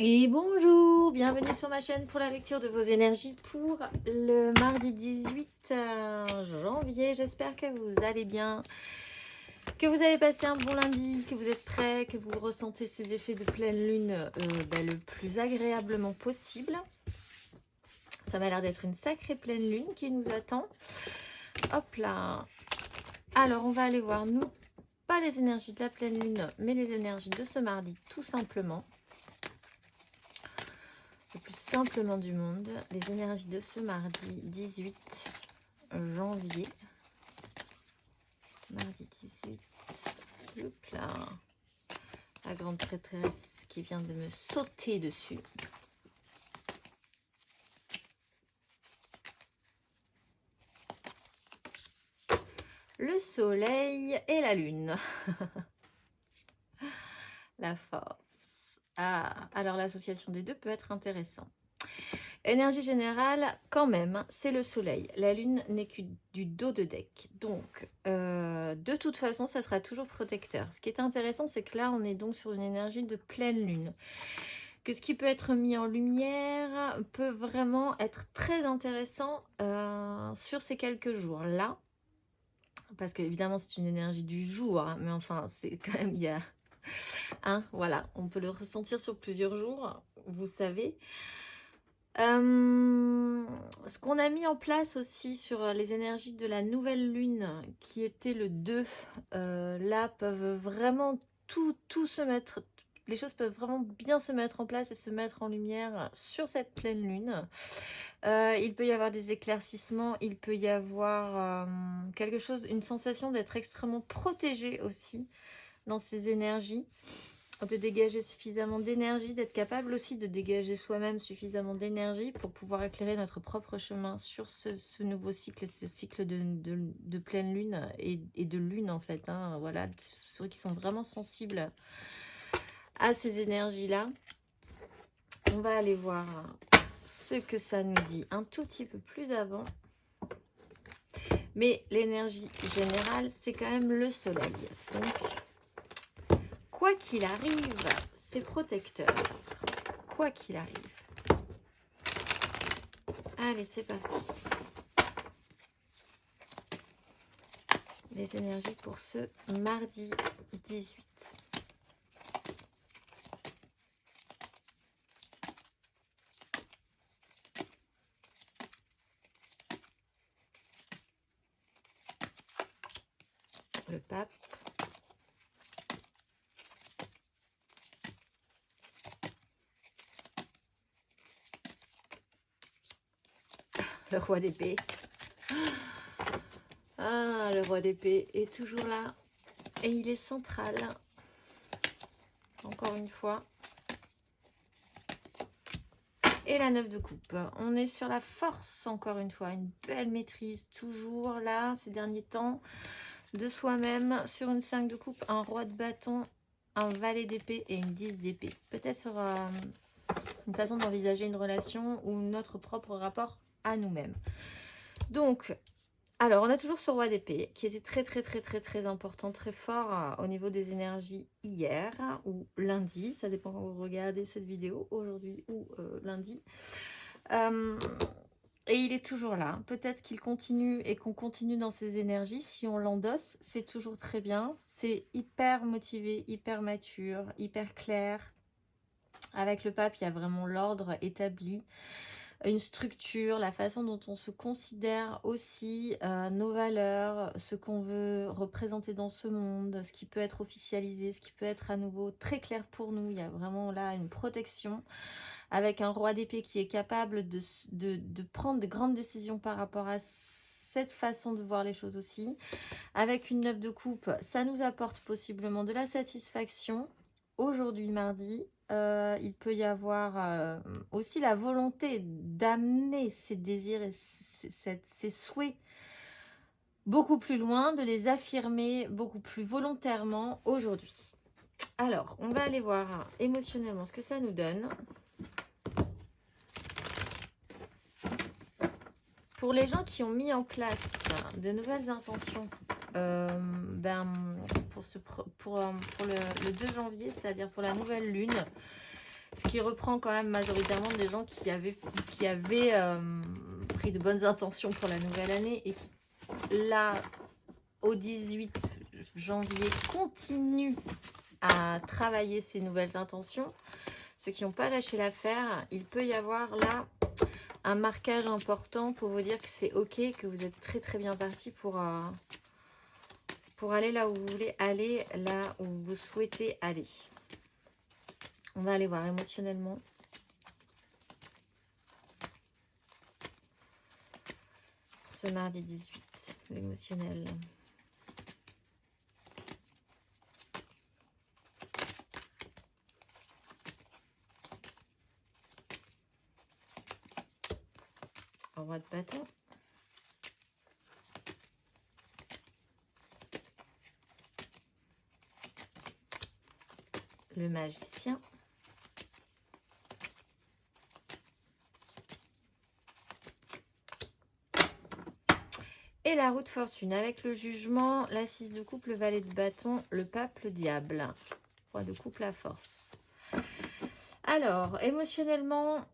Et bonjour, bienvenue sur ma chaîne pour la lecture de vos énergies pour le mardi 18 janvier. J'espère que vous allez bien, que vous avez passé un bon lundi, que vous êtes prêts, que vous ressentez ces effets de pleine lune le plus agréablement possible. Ça m'a l'air d'être une sacrée pleine lune qui nous attend. Hop là. Alors on va aller voir, nous, pas les énergies de la pleine lune, mais les énergies de ce mardi tout simplement. Le plus simplement du monde, les énergies de ce mardi 18 janvier. Mardi 18. Hop là. La grande prêtresse qui vient de me sauter dessus. Le soleil et la lune. La force. Ah, alors l'association des deux peut être intéressant. Énergie générale, quand même, c'est le soleil. La lune n'est que du dos de deck. Donc, de toute façon, ça sera toujours protecteur. Ce qui est intéressant, c'est que là, on est donc sur une énergie de pleine lune. Que ce qui peut être mis en lumière peut vraiment être très intéressant sur ces quelques jours-là. Parce qu'évidemment, c'est une énergie du jour. Hein, mais enfin, c'est quand même, il y a... Hein, voilà, on peut le ressentir sur plusieurs jours, vous savez. Ce qu'on a mis en place aussi sur les énergies de la nouvelle lune, qui était le 2, là, peuvent vraiment tout se mettre... Les choses peuvent vraiment bien se mettre en place et se mettre en lumière sur cette pleine lune. Il peut y avoir des éclaircissements, il peut y avoir quelque chose, une sensation d'être extrêmement protégé aussi dans ces énergies, de dégager suffisamment d'énergie, d'être capable aussi de dégager soi-même suffisamment d'énergie pour pouvoir éclairer notre propre chemin sur ce nouveau cycle, ce cycle de pleine lune et de lune en fait. Hein, voilà, ceux qui sont vraiment sensibles à ces énergies-là. On va aller voir ce que ça nous dit un tout petit peu plus avant. Mais l'énergie générale, c'est quand même le soleil. Donc, quoi qu'il arrive, c'est protecteur. Quoi qu'il arrive. Allez, c'est parti. Les énergies pour ce mardi 18. Le pape. Le roi d'épée. Ah, le roi d'épée est toujours là. Et il est central. Encore une fois. Et la 9 de coupe. On est sur la force, encore une fois. Une belle maîtrise, toujours là, ces derniers temps. De soi-même, sur une 5 de coupe, un roi de bâton, un valet d'épée et une 10 d'épée. Peut-être sur une façon d'envisager une relation ou notre propre rapport à nous-mêmes. Donc, alors, on a toujours ce roi d'épée qui était très important, très fort au niveau des énergies hier ou lundi. Ça dépend quand vous regardez cette vidéo, aujourd'hui ou lundi. Et il est toujours là. Peut-être qu'il continue et qu'on continue dans ses énergies. Si on l'endosse, c'est toujours très bien. C'est hyper motivé, hyper mature, hyper clair. Avec le pape, il y a vraiment l'ordre établi, une structure, la façon dont on se considère aussi, nos valeurs, ce qu'on veut représenter dans ce monde, ce qui peut être officialisé, ce qui peut être à nouveau très clair pour nous. Il y a vraiment là une protection avec un roi d'épée qui est capable de prendre de grandes décisions par rapport à cette façon de voir les choses aussi. Avec une 9 de coupe, ça nous apporte possiblement de la satisfaction. Aujourd'hui, mardi, il peut y avoir aussi la volonté d'amener ses désirs et ses souhaits beaucoup plus loin, de les affirmer beaucoup plus volontairement aujourd'hui. Alors, on va aller voir émotionnellement ce que ça nous donne. Pour les gens qui ont mis en place de nouvelles intentions pour le 2 janvier, c'est-à-dire pour la nouvelle lune, Ce qui reprend quand même majoritairement des gens qui avaient pris de bonnes intentions pour la nouvelle année et qui, là, au 18 janvier, continuent à travailler ces nouvelles intentions. Ceux qui n'ont pas lâché l'affaire, il peut y avoir là un marquage important pour vous dire que c'est ok, que vous êtes très très bien parti pour aller là où vous voulez aller, là où vous souhaitez aller. On va aller voir émotionnellement. Pour ce mardi 18, l'émotionnel. Roi de bâton. Le magicien. Et la roue de fortune avec le jugement, la 6 de coupe, le valet de bâton, le pape, le diable. Roi de coupe, la force. Alors, émotionnellement,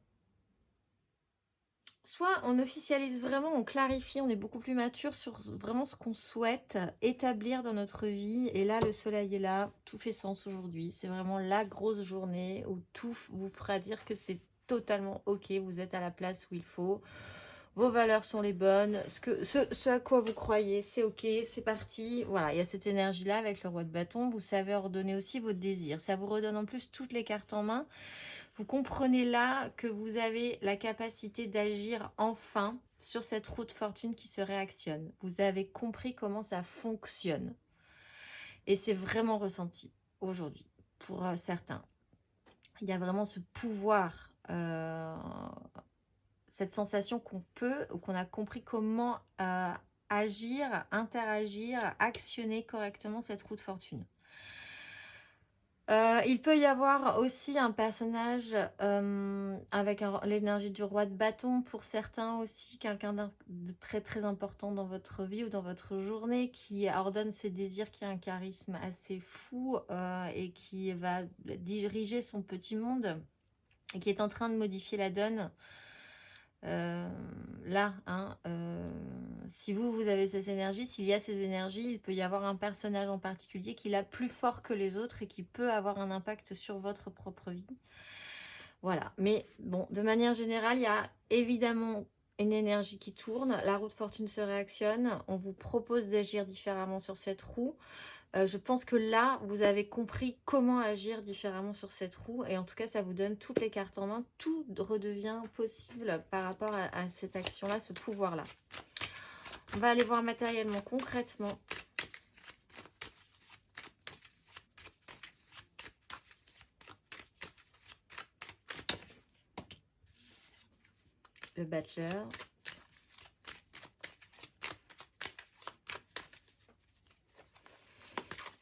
soit on officialise vraiment, on clarifie, on est beaucoup plus mature sur vraiment ce qu'on souhaite établir dans notre vie. Et là, le soleil est là, tout fait sens aujourd'hui. C'est vraiment la grosse journée où tout vous fera dire que c'est totalement ok, vous êtes à la place où il faut. Vos valeurs sont les bonnes, ce à quoi vous croyez, c'est ok, c'est parti. Voilà, il y a cette énergie-là avec le roi de bâton. Vous savez ordonner aussi votre désir. Ça vous redonne en plus toutes les cartes en main. Vous comprenez là que vous avez la capacité d'agir enfin sur cette roue de fortune qui se réactionne. Vous avez compris comment ça fonctionne. Et c'est vraiment ressenti aujourd'hui pour certains. Il y a vraiment ce pouvoir, cette sensation qu'on peut, ou qu'on a compris comment agir, interagir, actionner correctement cette roue de fortune. Il peut y avoir aussi un personnage avec l'énergie du roi de bâton pour certains aussi, quelqu'un de très très important dans votre vie ou dans votre journée qui ordonne ses désirs, qui a un charisme assez fou et qui va diriger son petit monde et qui est en train de modifier la donne. Là, hein, si vous avez ces énergies, s'il y a ces énergies, il peut y avoir un personnage en particulier qui est là plus fort que les autres et qui peut avoir un impact sur votre propre vie. Voilà, mais bon, de manière générale, il y a évidemment une énergie qui tourne, la roue de fortune se réactionne, on vous propose d'agir différemment sur cette roue. Je pense que là, vous avez compris comment agir différemment sur cette roue. Et en tout cas, ça vous donne toutes les cartes en main. Tout redevient possible par rapport à cette action-là, ce pouvoir-là. On va aller voir matériellement, concrètement. Le battleur.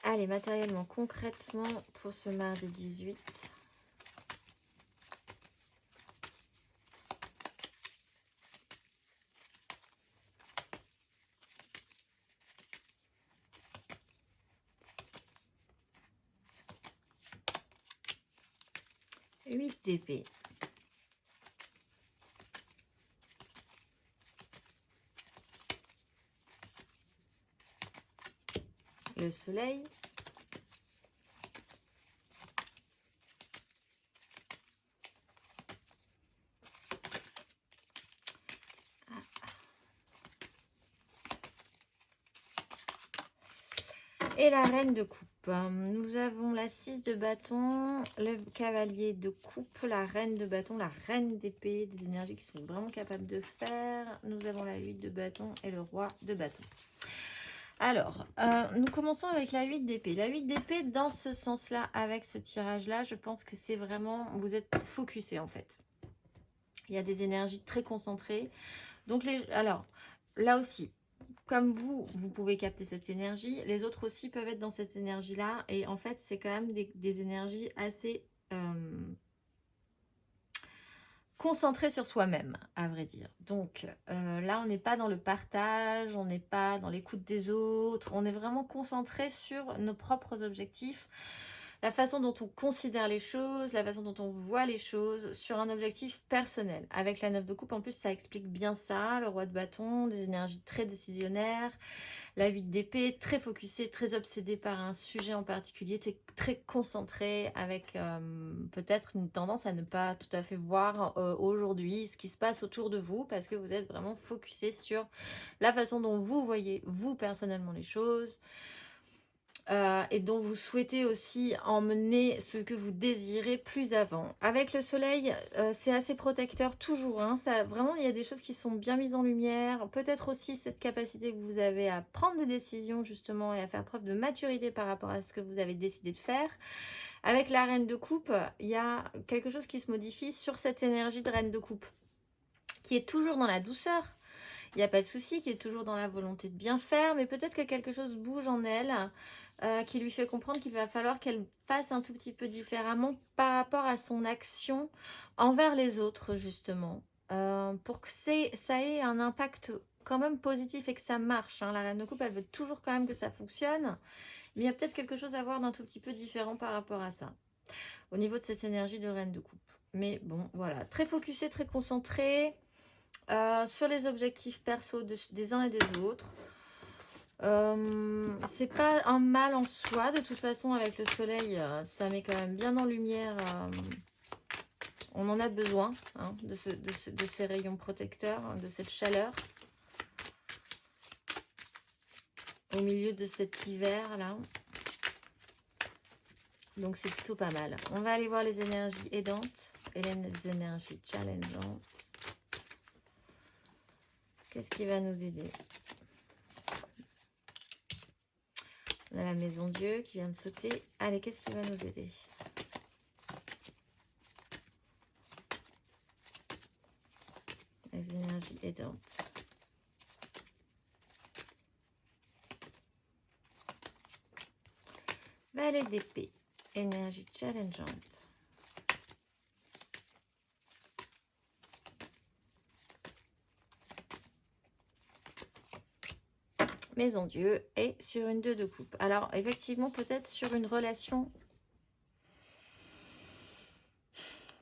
Allez, matériellement, concrètement, pour ce mardi 18. Huit d'épée. Le soleil. Et la reine de coupe. Nous avons la 6 de bâton, le cavalier de coupe, la reine de bâton, la reine d'épée, des énergies qui sont vraiment capables de faire. Nous avons la 8 de bâton et le roi de bâton. Alors, nous commençons avec la 8 d'épée. La 8 d'épée, dans ce sens-là, avec ce tirage-là, je pense que c'est vraiment... Vous êtes focusé, en fait. Il y a des énergies très concentrées. Donc, alors, là aussi... Comme vous pouvez capter cette énergie, les autres aussi peuvent être dans cette énergie-là. Et en fait, c'est quand même des énergies assez concentrées sur soi-même, à vrai dire. Donc là, on n'est pas dans le partage, on n'est pas dans l'écoute des autres. On est vraiment concentré sur nos propres objectifs. la façon dont on considère les choses, la façon dont on voit les choses sur un objectif personnel. Avec la 9 de coupe, en plus, ça explique bien ça, le roi de bâton, des énergies très décisionnaires, la 8 d'épée, très focusée, très obsédée par un sujet en particulier, très concentrée, avec peut-être une tendance à ne pas tout à fait voir aujourd'hui ce qui se passe autour de vous, parce que vous êtes vraiment focusé sur la façon dont vous voyez, vous, personnellement, les choses, et dont vous souhaitez aussi emmener ce que vous désirez plus avant. Avec le soleil, c'est assez protecteur toujours, hein, ça, vraiment, il y a des choses qui sont bien mises en lumière, peut-être aussi cette capacité que vous avez à prendre des décisions justement et à faire preuve de maturité par rapport à ce que vous avez décidé de faire. Avec la reine de coupe, il y a quelque chose qui se modifie sur cette énergie de reine de coupe, qui est toujours dans la douceur. Il n'y a pas de souci, qui est toujours dans la volonté de bien faire, mais peut-être que quelque chose bouge en elle, qui lui fait comprendre qu'il va falloir qu'elle fasse un tout petit peu différemment par rapport à son action envers les autres, justement, pour que ça ait un impact quand même positif et que ça marche, hein. La reine de coupe, elle veut toujours quand même que ça fonctionne, mais il y a peut-être quelque chose à voir d'un tout petit peu différent par rapport à ça, au niveau de cette énergie de reine de coupe. Mais bon, voilà, très focusée, très concentrée, sur les objectifs perso des uns et des autres. C'est pas un mal en soi, de toute façon. Avec le soleil, ça met quand même bien en lumière, on en a besoin, hein, de ces rayons protecteurs, hein, de cette chaleur au milieu de cet hiver là, donc c'est plutôt pas mal. On va aller voir les énergies aidantes et les énergies challengeantes. Qu'est-ce qui va nous aider? On a la maison Dieu qui vient de sauter. Allez, qu'est-ce qui va nous aider? Les énergies aidantes. Valet d'épée. Énergie challengeante. Maison Dieu et sur une 2 de coupe. Alors, effectivement, peut-être sur une relation.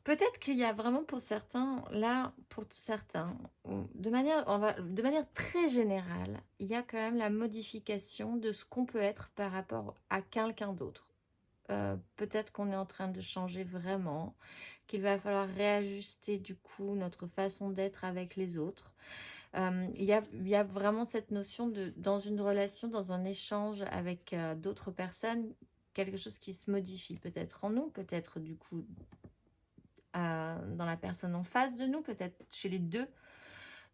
Peut-être qu'il y a vraiment pour certains, là, pour certains, de manière très générale, il y a quand même la modification de ce qu'on peut être par rapport à quelqu'un d'autre. Peut-être qu'on est en train de changer vraiment, qu'il va falloir réajuster du coup notre façon d'être avec les autres. Il y a vraiment cette notion de, dans une relation, dans un échange avec d'autres personnes, quelque chose qui se modifie peut-être en nous, peut-être du coup dans la personne en face de nous, peut-être chez les deux.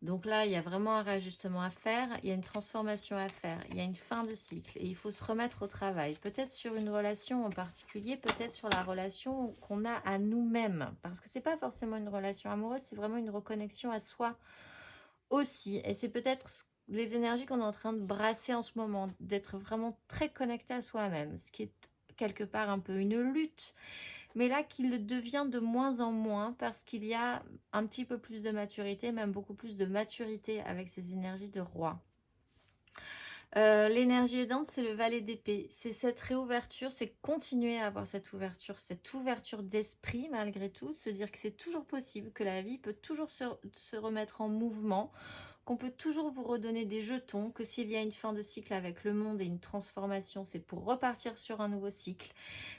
Donc là, il y a vraiment un réajustement à faire, il y a une transformation à faire, il y a une fin de cycle et il faut se remettre au travail. Peut-être sur une relation en particulier, peut-être sur la relation qu'on a à nous-mêmes. Parce que c'est pas forcément une relation amoureuse, c'est vraiment une reconnexion à soi aussi. Et c'est peut-être les énergies qu'on est en train de brasser en ce moment, d'être vraiment très connecté à soi-même, ce qui est quelque part un peu une lutte, mais là qu'il le devient de moins en moins parce qu'il y a un petit peu plus de maturité, même beaucoup plus de maturité avec ces énergies de roi. L'énergie aidante, c'est le valet d'épée. C'est cette réouverture, c'est continuer à avoir cette ouverture d'esprit malgré tout, se dire que c'est toujours possible, que la vie peut toujours se remettre en mouvement, qu'on peut toujours vous redonner des jetons, que s'il y a une fin de cycle avec le monde et une transformation, c'est pour repartir sur un nouveau cycle.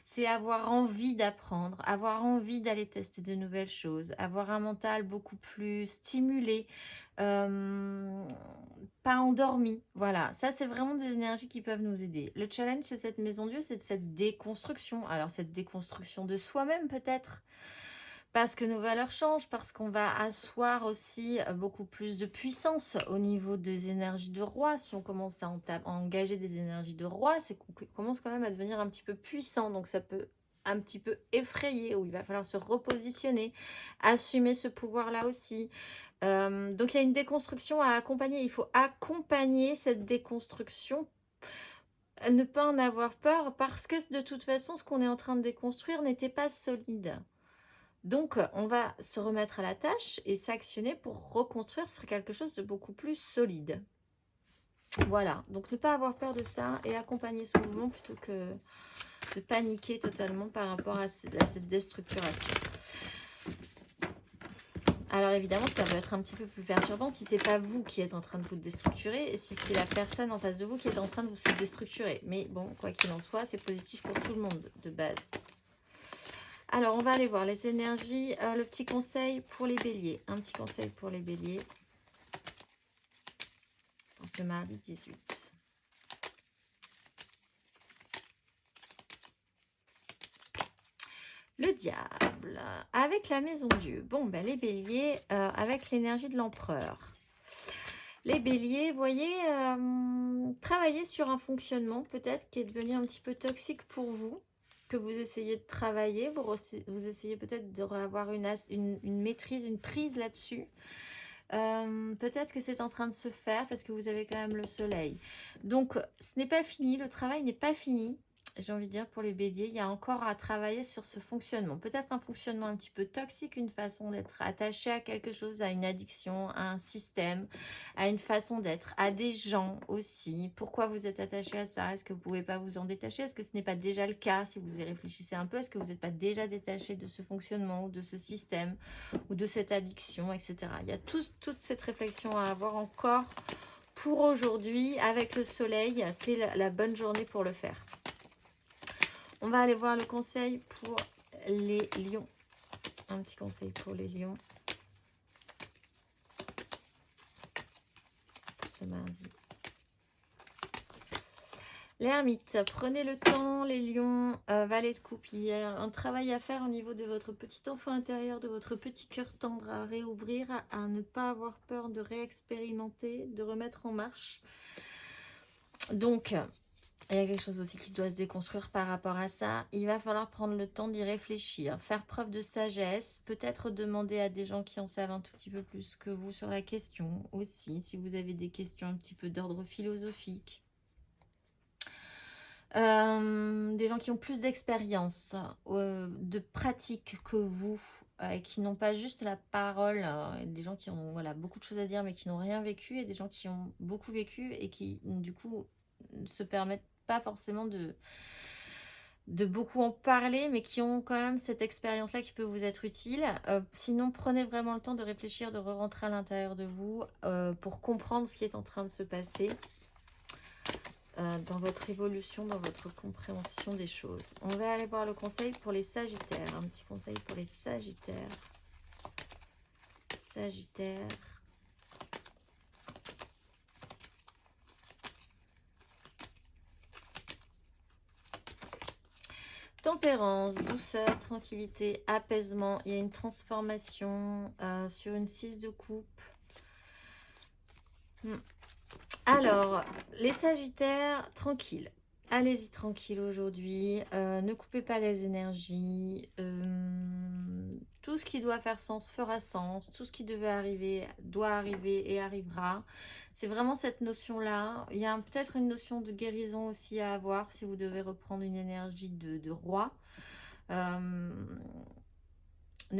C'est avoir envie d'apprendre, avoir envie d'aller tester de nouvelles choses, avoir un mental beaucoup plus stimulé, pas endormi. Voilà, ça c'est vraiment des énergies qui peuvent nous aider. Le challenge, c'est cette maison Dieu, c'est cette déconstruction. Alors cette déconstruction de soi-même peut-être, parce que nos valeurs changent, parce qu'on va asseoir aussi beaucoup plus de puissance au niveau des énergies de roi. Si on commence à engager des énergies de roi, c'est qu'on commence quand même à devenir un petit peu puissant. Donc ça peut un petit peu effrayer, où il va falloir se repositionner, assumer ce pouvoir-là aussi. Donc il y a une déconstruction à accompagner. Il faut accompagner cette déconstruction, ne pas en avoir peur, parce que de toute façon, ce qu'on est en train de déconstruire n'était pas solide. Donc, on va se remettre à la tâche et s'actionner pour reconstruire sur quelque chose de beaucoup plus solide. Voilà, donc ne pas avoir peur de ça et accompagner ce mouvement plutôt que de paniquer totalement par rapport à cette déstructuration. Alors évidemment, ça peut être un petit peu plus perturbant si c'est pas vous qui êtes en train de vous déstructurer et si c'est la personne en face de vous qui est en train de vous se déstructurer. Mais bon, quoi qu'il en soit, c'est positif pour tout le monde de base. Alors, on va aller voir les énergies. Le petit conseil pour les béliers. Un petit conseil pour les béliers pour ce mardi 18. Le diable, avec la maison Dieu. Bon, ben les béliers, avec l'énergie de l'empereur. Les béliers, voyez, travailler sur un fonctionnement peut-être qui est devenu un petit peu toxique pour vous, que vous essayez de travailler, vous essayez peut-être d'avoir une maîtrise, une prise là-dessus. Peut-être que c'est en train de se faire parce que vous avez quand même le soleil. Donc, ce n'est pas fini, le travail n'est pas fini. J'ai envie de dire pour les béliers, il y a encore à travailler sur ce fonctionnement. Peut-être un fonctionnement un petit peu toxique, une façon d'être attaché à quelque chose, à une addiction, à un système, à une façon d'être, à des gens aussi. Pourquoi vous êtes attaché à ça? Est-ce que vous ne pouvez pas vous en détacher? Est-ce que ce n'est pas déjà le cas? Si vous y réfléchissez un peu, est-ce que vous n'êtes pas déjà détaché de ce fonctionnement ou de ce système ou de cette addiction, etc. Il y a toute cette réflexion à avoir encore pour aujourd'hui. Avec le soleil, c'est la bonne journée pour le faire. On va aller voir le conseil pour les lions. Un petit conseil pour les lions. Pour ce mardi. L'ermite, prenez le temps, les lions, valet de coupe. Il y a un travail à faire au niveau de votre petit enfant intérieur, de votre petit cœur tendre à réouvrir, à ne pas avoir peur de réexpérimenter, de remettre en marche. Donc, il y a quelque chose aussi qui doit se déconstruire par rapport à ça. Il va falloir prendre le temps d'y réfléchir, faire preuve de sagesse, peut-être demander à des gens qui en savent un tout petit peu plus que vous sur la question aussi, si vous avez des questions un petit peu d'ordre philosophique. Des gens qui ont plus d'expérience, de pratique que vous, et qui n'ont pas juste la parole, des gens qui ont beaucoup de choses à dire mais qui n'ont rien vécu, et des gens qui ont beaucoup vécu et qui du coup ne se permettent pas forcément de beaucoup en parler, mais qui ont quand même cette expérience-là qui peut vous être utile. Sinon, prenez vraiment le temps de réfléchir, de re-rentrer à l'intérieur de vous pour comprendre ce qui est en train de se passer dans votre évolution, dans votre compréhension des choses. On va aller voir le conseil pour les sagittaires. Un petit conseil pour les sagittaires. Sagittaire. Tempérance, douceur, tranquillité, apaisement. Il y a une transformation sur une 6 de coupe. Alors, les sagittaires, tranquille. Allez-y tranquille aujourd'hui. Ne coupez pas les énergies. Tout ce qui doit faire sens fera sens. Tout ce qui devait arriver doit arriver et arrivera. C'est vraiment cette notion-là. Il y a peut-être une notion de guérison aussi à avoir si vous devez reprendre une énergie de roi. Ne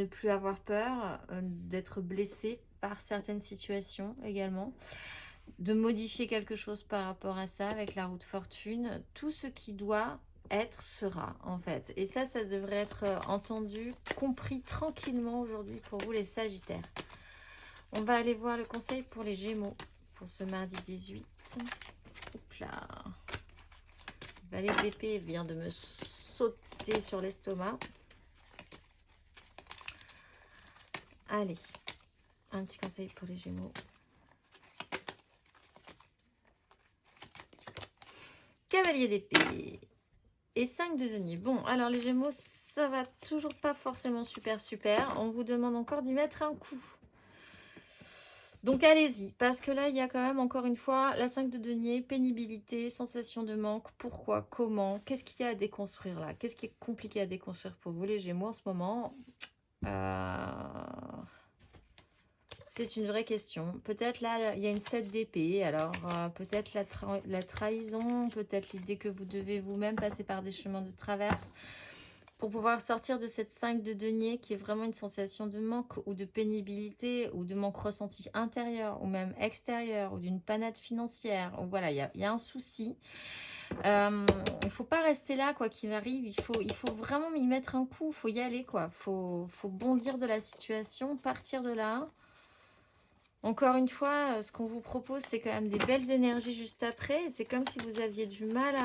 plus avoir peur d'être blessé par certaines situations également. De modifier quelque chose par rapport à ça avec la roue de fortune. Tout ce qui doit être sera en fait. Et ça devrait être entendu, compris tranquillement aujourd'hui pour vous les sagittaires. On va aller voir le conseil pour les gémeaux pour ce mardi 18. Hop là. Valet d'épée vient de me sauter sur l'estomac. Allez, un petit conseil pour les gémeaux. Cavalier d'épée et 5 de denier. Bon, alors les gémeaux, ça va toujours pas forcément super. On vous demande encore d'y mettre un coup. Donc allez-y, parce que là, il y a quand même encore une fois la 5 de denier, pénibilité, sensation de manque. Pourquoi? Comment? Qu'est-ce qu'il y a à déconstruire là? Qu'est-ce qui est compliqué à déconstruire pour vous les gémeaux en ce moment? C'est une vraie question. Peut-être là, il y a une 7 d'épée. Alors, peut-être la trahison, peut-être l'idée que vous devez vous-même passer par des chemins de traverse pour pouvoir sortir de cette 5 de denier qui est vraiment une sensation de manque ou de pénibilité ou de manque ressenti intérieur ou même extérieur ou d'une panade financière. Ou voilà, il y a un souci. Il ne faut pas rester là quoi qu'il arrive. Il faut vraiment y mettre un coup. Il faut y aller quoi. Faut bondir de la situation, partir de là. Encore une fois, ce qu'on vous propose, c'est quand même des belles énergies juste après. C'est comme si vous aviez du mal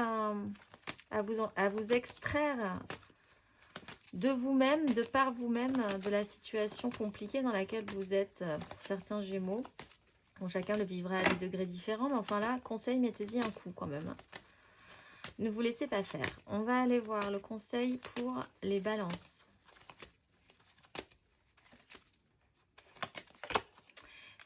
à vous extraire de vous-même, de par vous-même, de la situation compliquée dans laquelle vous êtes pour certains Gémeaux. Bon, chacun le vivra à des degrés différents, mais enfin là, conseil, mettez-y un coup quand même. Ne vous laissez pas faire. On va aller voir le conseil pour les balances.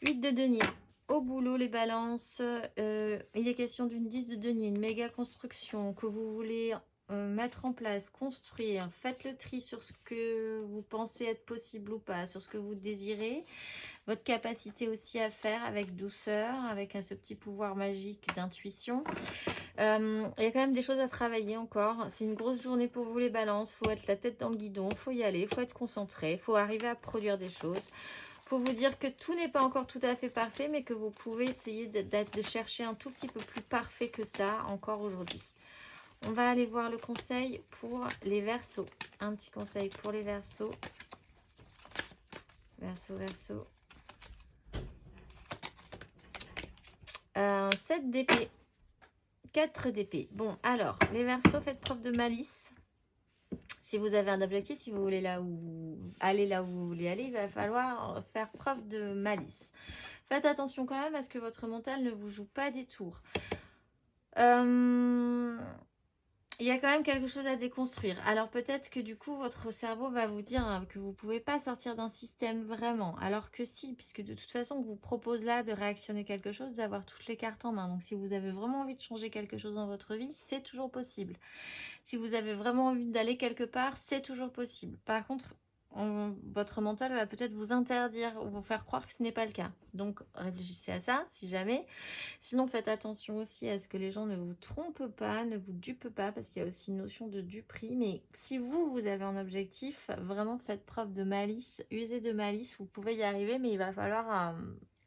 8 de denier. Au boulot, les balances, il est question d'une 10 de denier, une méga construction que vous voulez mettre en place, construire. Faites le tri sur ce que vous pensez être possible ou pas, sur ce que vous désirez. Votre capacité aussi à faire avec douceur, avec ce petit pouvoir magique d'intuition. Il y a quand même des choses à travailler encore. C'est une grosse journée pour vous les balances. Il faut être la tête dans le guidon, il faut y aller, il faut être concentré, il faut arriver à produire des choses. Il faut vous dire que tout n'est pas encore tout à fait parfait, mais que vous pouvez essayer de chercher un tout petit peu plus parfait que ça encore aujourd'hui. On va aller voir le conseil pour les Verseaux. Un petit conseil pour les Verseaux. Verseau. 7 d'épée. 4 d'épée. Bon, alors, les Verseaux, faites preuve de malice. Si vous avez un objectif, si vous voulez aller là où vous voulez aller, il va falloir faire preuve de malice. Faites attention quand même à ce que votre mental ne vous joue pas des tours. Il y a quand même quelque chose à déconstruire. Alors peut-être que du coup, votre cerveau va vous dire que vous ne pouvez pas sortir d'un système vraiment. Alors que si, puisque de toute façon, on vous propose là de réactionner quelque chose, d'avoir toutes les cartes en main. Donc si vous avez vraiment envie de changer quelque chose dans votre vie, c'est toujours possible. Si vous avez vraiment envie d'aller quelque part, c'est toujours possible. Par contre, votre mental va peut-être vous interdire ou vous faire croire que ce n'est pas le cas. Donc réfléchissez à ça, si jamais. Sinon, faites attention aussi à ce que les gens ne vous trompent pas, ne vous dupent pas, parce qu'il y a aussi une notion de duperie. Mais si vous avez un objectif, vraiment faites preuve de malice, usez de malice, vous pouvez y arriver, mais il va falloir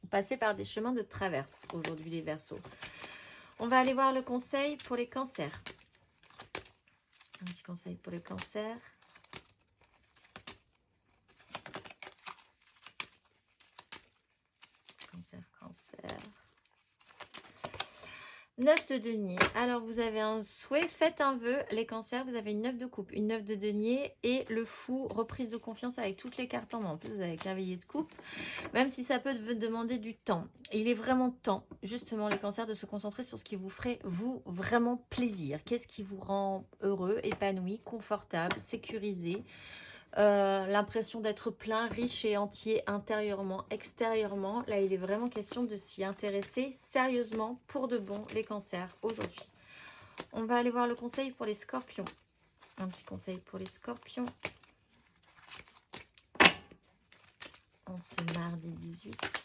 passer par des chemins de traverse aujourd'hui, les Verseaux. On va aller voir le conseil pour les cancers. Un petit conseil pour les cancers. Cancer. 9 de denier. Alors, vous avez un souhait, faites un vœu. Les cancers, vous avez une 9 de coupe, une 9 de denier et le fou, reprise de confiance avec toutes les cartes en main. En plus, vous avez cavalier de coupe, même si ça peut vous demander du temps. Il est vraiment temps, justement, les cancers, de se concentrer sur ce qui vous ferait, vous, vraiment plaisir. Qu'est-ce qui vous rend heureux, épanoui, confortable, sécurisé, l'impression d'être plein, riche et entier intérieurement, extérieurement. Là, il est vraiment question de s'y intéresser sérieusement pour de bon, les cancers, aujourd'hui. On va aller voir le conseil pour les scorpions. Un petit conseil pour les scorpions. En ce mardi 18.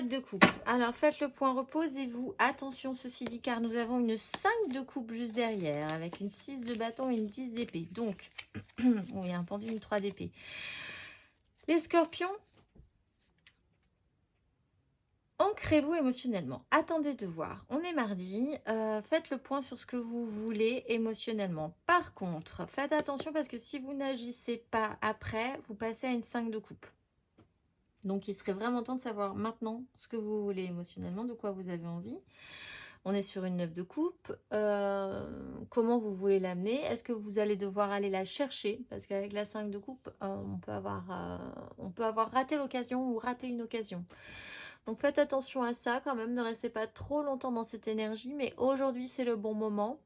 De coupe. Alors faites le point, reposez-vous. Attention, ceci dit, car nous avons une 5 de coupe juste derrière, avec une 6 de bâton et une 10 d'épée. Donc, bon, il y a un pendu, une 3 d'épée. Les scorpions, ancrez-vous émotionnellement. Attendez de voir. On est mardi. Faites le point sur ce que vous voulez émotionnellement. Par contre, faites attention parce que si vous n'agissez pas après, vous passez à une 5 de coupe. Donc, il serait vraiment temps de savoir maintenant ce que vous voulez émotionnellement, de quoi vous avez envie. On est sur une 9 de coupe. Comment vous voulez l'amener? Est-ce que vous allez devoir aller la chercher? Parce qu'avec la 5 de coupe, on peut avoir raté l'occasion ou raté une occasion. Donc, faites attention à ça quand même. Ne restez pas trop longtemps dans cette énergie. Mais aujourd'hui, c'est le bon moment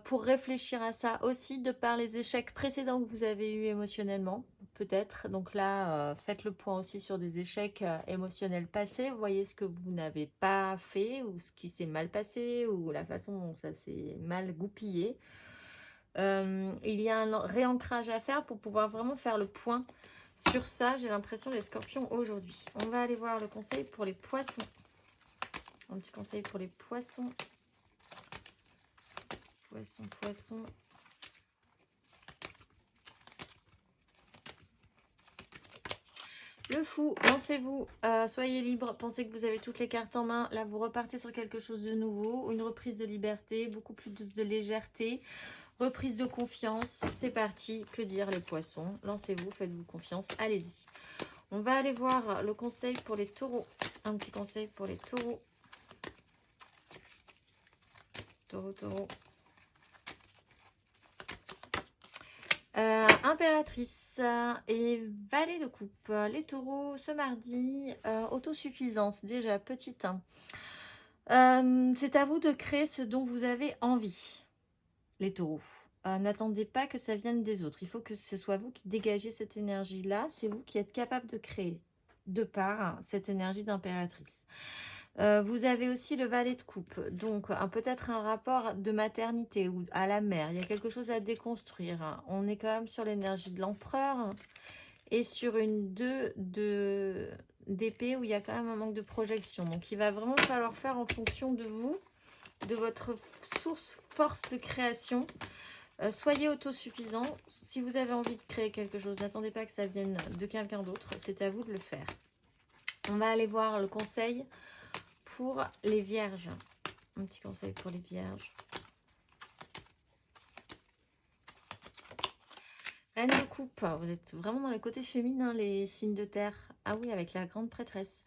pour réfléchir à ça aussi, de par les échecs précédents que vous avez eus émotionnellement. Peut-être, donc là, faites le point aussi sur des échecs émotionnels passés. Vous voyez ce que vous n'avez pas fait ou ce qui s'est mal passé ou la façon dont ça s'est mal goupillé. Il y a un réancrage à faire pour pouvoir vraiment faire le point sur ça. J'ai l'impression, les scorpions, aujourd'hui. On va aller voir le conseil pour les poissons. Un petit conseil pour les poissons. Poisson, poisson. Le fou, lancez-vous, soyez libre, pensez que vous avez toutes les cartes en main. Là, vous repartez sur quelque chose de nouveau, une reprise de liberté, beaucoup plus de légèreté, reprise de confiance. C'est parti, que dire les poissons? Lancez-vous, faites-vous confiance, allez-y. On va aller voir le conseil pour les taureaux. Un petit conseil pour les taureaux. Taureau. Impératrice et valet de coupe. Les taureaux, ce mardi, autosuffisance, déjà, petit 1. C'est à vous de créer ce dont vous avez envie, les taureaux. N'attendez pas que ça vienne des autres. Il faut que ce soit vous qui dégagez cette énergie-là. C'est vous qui êtes capable de créer, de par cette énergie d'impératrice. Vous avez aussi le valet de coupe, donc peut-être un rapport de maternité ou à la mère. Il y a quelque chose à déconstruire. On est quand même sur l'énergie de l'empereur et sur une 2 d'épée où il y a quand même un manque de projection. Donc il va vraiment falloir faire en fonction de vous, de votre force de création. Soyez autosuffisant. Si vous avez envie de créer quelque chose, n'attendez pas que ça vienne de quelqu'un d'autre. C'est à vous de le faire. On va aller voir le conseil pour les vierges. Un petit conseil pour les vierges. Reine de coupe, vous êtes vraiment dans le côté féminin, les signes de terre. Ah oui, avec la grande prêtresse.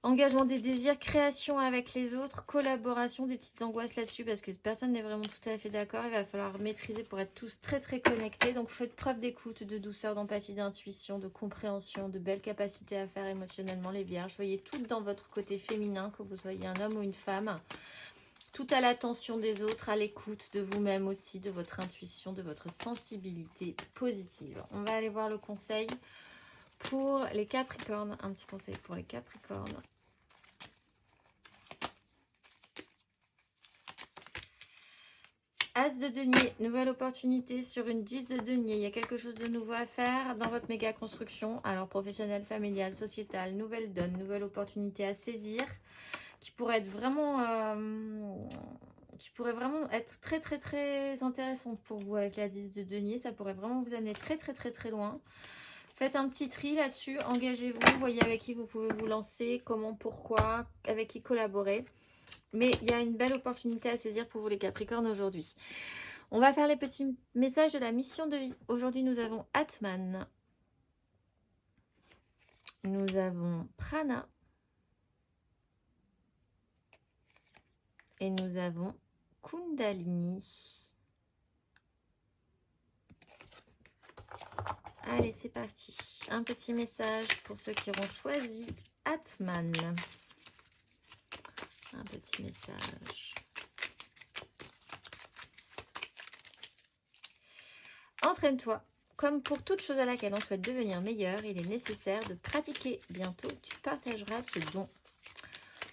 Engagement des désirs, création avec les autres, collaboration, des petites angoisses là-dessus parce que personne n'est vraiment tout à fait d'accord. Il va falloir maîtriser pour être tous très très connectés. Donc faites preuve d'écoute, de douceur, d'empathie, d'intuition, de compréhension, de belles capacités à faire émotionnellement les vierges. Soyez toutes dans votre côté féminin, que vous soyez un homme ou une femme. Tout à l'attention des autres, à l'écoute de vous-même aussi, de votre intuition, de votre sensibilité positive. On va aller voir le conseil pour les Capricornes. Un petit conseil pour les Capricornes. As de denier, nouvelle opportunité sur une 10 de denier. Il y a quelque chose de nouveau à faire dans votre méga construction. Alors professionnel, familial, sociétal, nouvelle donne, nouvelle opportunité à saisir qui pourrait être vraiment, être très très très intéressante pour vous avec la 10 de denier. Ça pourrait vraiment vous amener très très très très loin. Faites un petit tri là-dessus, engagez-vous, voyez avec qui vous pouvez vous lancer, comment, pourquoi, avec qui collaborer. Mais il y a une belle opportunité à saisir pour vous les Capricornes aujourd'hui. On va faire les petits messages de la mission de vie. Aujourd'hui, nous avons Atman. Nous avons Prana. Et nous avons Kundalini. Allez, c'est parti. Un petit message pour ceux qui auront choisi Atman. Un petit message. Entraîne-toi. Comme pour toute chose à laquelle on souhaite devenir meilleur, il est nécessaire de pratiquer. Bientôt, tu partageras ce don.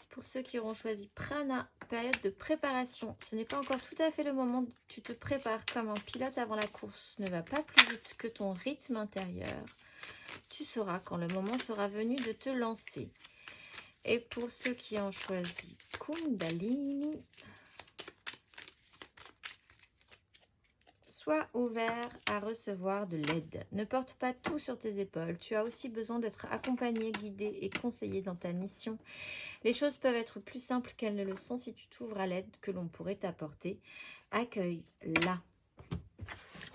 Pour ceux qui auront choisi Prana, période de préparation. Ce n'est pas encore tout à fait le moment où tu te prépares comme un pilote avant la course. Ne va pas plus vite que ton rythme intérieur. Tu sauras quand le moment sera venu de te lancer. Et pour ceux qui ont choisi Kundalini, sois ouvert à recevoir de l'aide. Ne porte pas tout sur tes épaules. Tu as aussi besoin d'être accompagné, guidé et conseillé dans ta mission. Les choses peuvent être plus simples qu'elles ne le sont si tu t'ouvres à l'aide que l'on pourrait t'apporter. Accueille-la.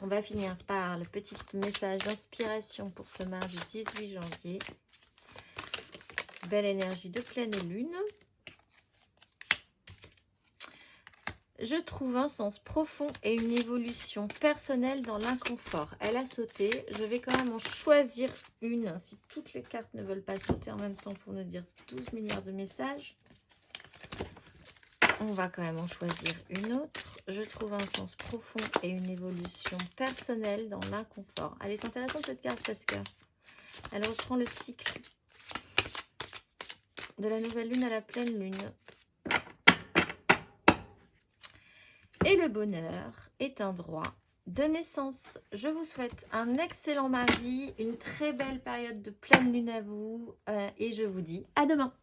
On va finir par le petit message d'inspiration pour ce mardi 18 janvier. Belle énergie de pleine lune. Je trouve un sens profond et une évolution personnelle dans l'inconfort. Elle a sauté. Je vais quand même en choisir une. Si toutes les cartes ne veulent pas sauter en même temps pour nous dire 12 milliards de messages, on va quand même en choisir une autre. Je trouve un sens profond et une évolution personnelle dans l'inconfort. Elle est intéressante cette carte parce que elle reprend le cycle de la nouvelle lune à la pleine lune. Et le bonheur est un droit de naissance. Je vous souhaite un excellent mardi, une très belle période de pleine lune à vous et je vous dis à demain.